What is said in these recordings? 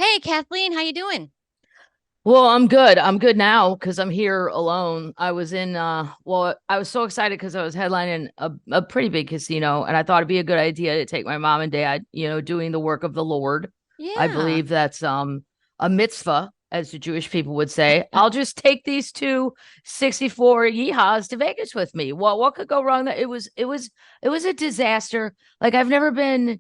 Hey, Kathleen, how you doing? Well, I'm good. I'm good now because I'm here alone. I was in I was so excited because I was headlining a pretty big casino and I thought it'd be a good idea to take my mom and dad, doing the work of the Lord. I Yeah. believe that's a mitzvah, as the Jewish people would say. I'll just take these two 64 yeehaws to Vegas with me. What could go wrong? That it was a disaster. Like I've never been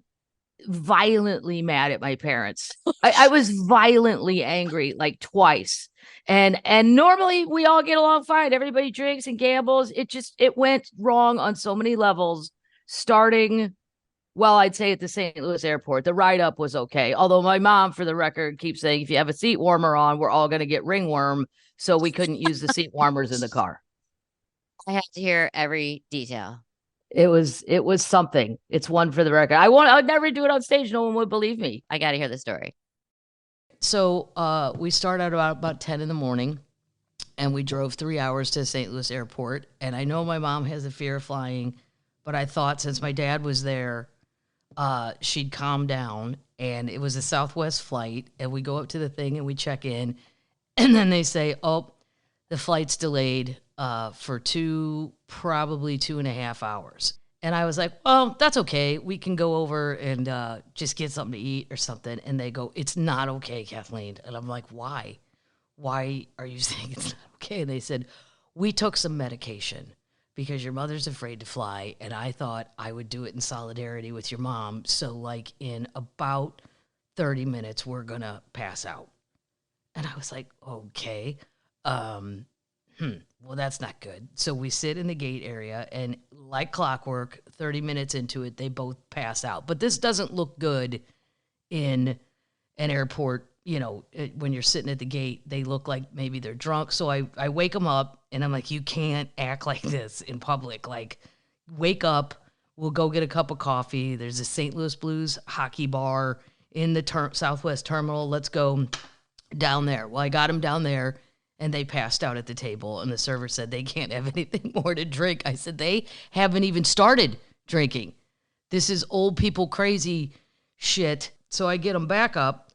violently mad at my parents. I was violently angry like twice. And normally we all get along fine. Everybody drinks and gambles. It went wrong on so many levels, starting I'd say at the St. Louis airport. The ride up was okay. Although my mom, for the record, keeps saying if you have a seat warmer on, we're all gonna get ringworm. So we couldn't use the seat warmers in the car. I have to hear every detail. It was something. It's one for the record. I'd never do it on stage. No one would believe me. I got to hear the story. So we start out about 10 in the morning and we drove 3 hours to St. Louis airport. And I know my mom has a fear of flying, but I thought since my dad was there, she'd calm down. And it was a Southwest flight. And we go up to the thing and we check in. And then they say, oh, the flight's delayed for probably 2.5 hours. And I was like, well, that's okay. We can go over and just get something to eat or something. And they go, it's not okay, Kathleen. And I'm like, why? Why are you saying it's not okay? And they said, we took some medication because your mother's afraid to fly. And I thought I would do it in solidarity with your mom. So, like, in about 30 minutes, we're going to pass out. And I was like, okay. Um, well, that's not good. So we sit in the gate area, and like clockwork, 30 minutes into it, they both pass out. But this doesn't look good in an airport. When you're sitting at the gate, they look like maybe they're drunk. So I wake them up, and I'm like, you can't act like this in public. Like, wake up. We'll go get a cup of coffee. There's a St. Louis Blues hockey bar in the Southwest Terminal. Let's go down there. Well, I got them down there and they passed out at the table. And the server said they can't have anything more to drink. I said, they haven't even started drinking. This is old people crazy shit. So I get them back up,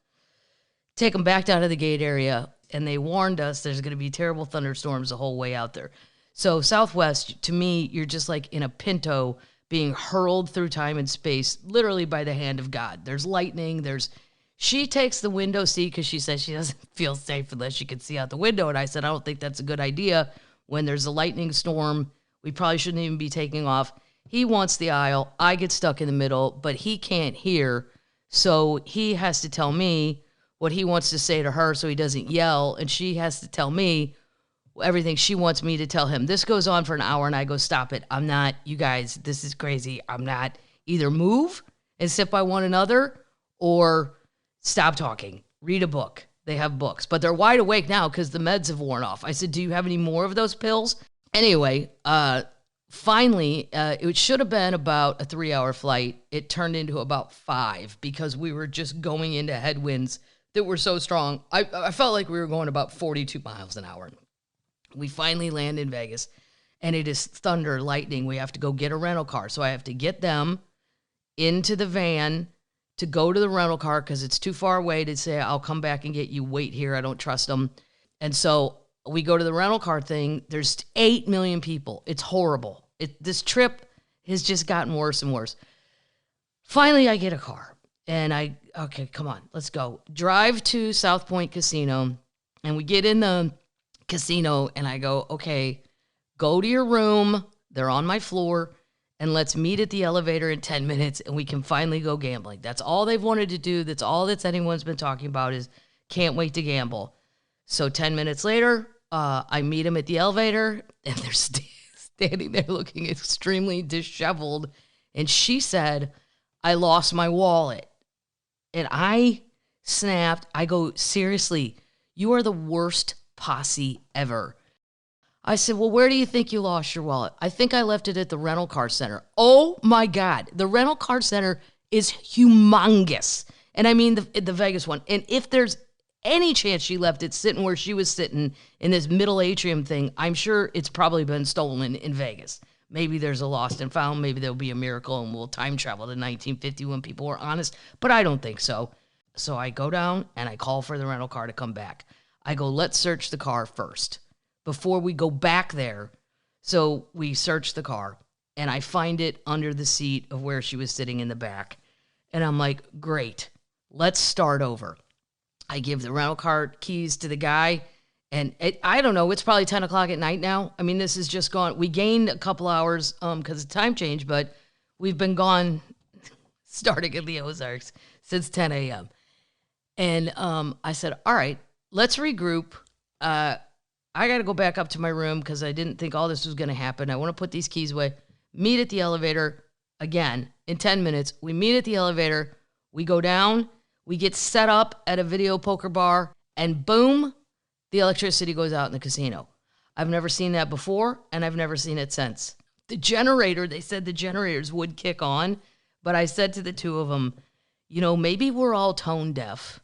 take them back down to the gate area. And they warned us there's going to be terrible thunderstorms the whole way out there. So Southwest, to me, you're just like in a Pinto being hurled through time and space, literally by the hand of God. There's lightning, she takes the window seat because she says she doesn't feel safe unless she can see out the window. And I said, I don't think that's a good idea. When there's a lightning storm, we probably shouldn't even be taking off. He wants the aisle. I get stuck in the middle, but he can't hear. So he has to tell me what he wants to say to her so he doesn't yell. And she has to tell me everything she wants me to tell him. This goes on for an hour and I go, stop it. I'm not, you guys, this is crazy. I'm not. Either move and sit by one another or stop talking, read a book. They have books, but they're wide awake now because the meds have worn off. I said, do you have any more of those pills? Anyway, finally, it should have been about a 3 hour flight. It turned into about 5 because we were just going into headwinds that were so strong. I felt like we were going about 42 miles an hour. We finally land in Vegas and it is thunder, lightning. We have to go get a rental car. So I have to get them into the van to go to the rental car because it's too far away to say, I'll come back and get you. Wait here. I don't trust them. And so we go to the rental car thing. There's 8 million people. It's horrible. This trip has just gotten worse and worse. Finally, I get a car and okay, come on, let's go. Drive to South Point Casino and we get in the casino and I go, okay, go to your room. They're on my floor. And let's meet at the elevator in 10 minutes and we can finally go gambling. That's all they've wanted to do. That's all that's anyone's been talking about is can't wait to gamble. So 10 minutes later, I meet them at the elevator and they're standing there looking extremely disheveled. And she said, I lost my wallet. And I snapped. I go, seriously, you are the worst posse ever. I said, well, where do you think you lost your wallet? I think I left it at the rental car center. Oh my God. The rental car center is humongous. And I mean the Vegas one. And if there's any chance she left it sitting where she was sitting in this middle atrium thing, I'm sure it's probably been stolen in Vegas. Maybe there's a lost and found. Maybe there'll be a miracle and we'll time travel to 1950 when people were honest. But I don't think so. So I go down and I call for the rental car to come back. I go, let's search the car first before we go back there. So we search the car and I find it under the seat of where she was sitting in the back. And I'm like, great, let's start over. I give the rental car keys to the guy. And I don't know, it's probably 10 o'clock at night now. I mean, this is just gone. We gained a couple hours because of time change, but we've been gone starting in the Ozarks since 10 a.m. And I said, all right, let's regroup. I got to go back up to my room because I didn't think all this was going to happen. I want to put these keys away. Meet at the elevator again in 10 minutes. We meet at the elevator. We go down. We get set up at a video poker bar. And boom, the electricity goes out in the casino. I've never seen that before, and I've never seen it since. The generator, they said the generators would kick on. But I said to the two of them, you know, maybe we're all tone deaf.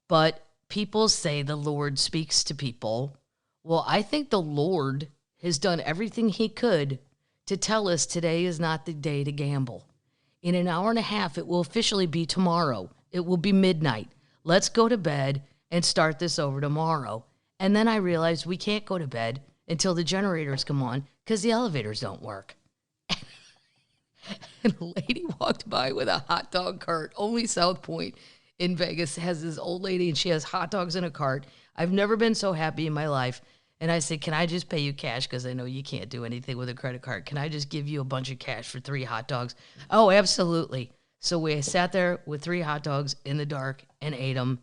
But people say the Lord speaks to people. Well, I think the Lord has done everything he could to tell us today is not the day to gamble. In an hour and a half, it will officially be tomorrow. It will be midnight. Let's go to bed and start this over tomorrow. And then I realized we can't go to bed until the generators come on because the elevators don't work. And a lady walked by with a hot dog cart. Only South Point in Vegas has this old lady, and she has hot dogs in a cart. I've never been so happy in my life. And I said, can I just pay you cash? Because I know you can't do anything with a credit card. Can I just give you a bunch of cash for 3 hot dogs? Oh, absolutely. So we sat there with 3 hot dogs in the dark and ate them.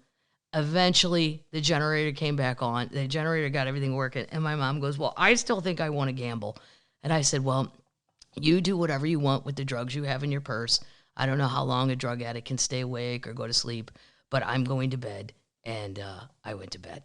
Eventually, the generator came back on. The generator got everything working. And my mom goes, well, I still think I want to gamble. And I said, well, you do whatever you want with the drugs you have in your purse. I don't know how long a drug addict can stay awake or go to sleep, but I'm going to bed. And I went to bed.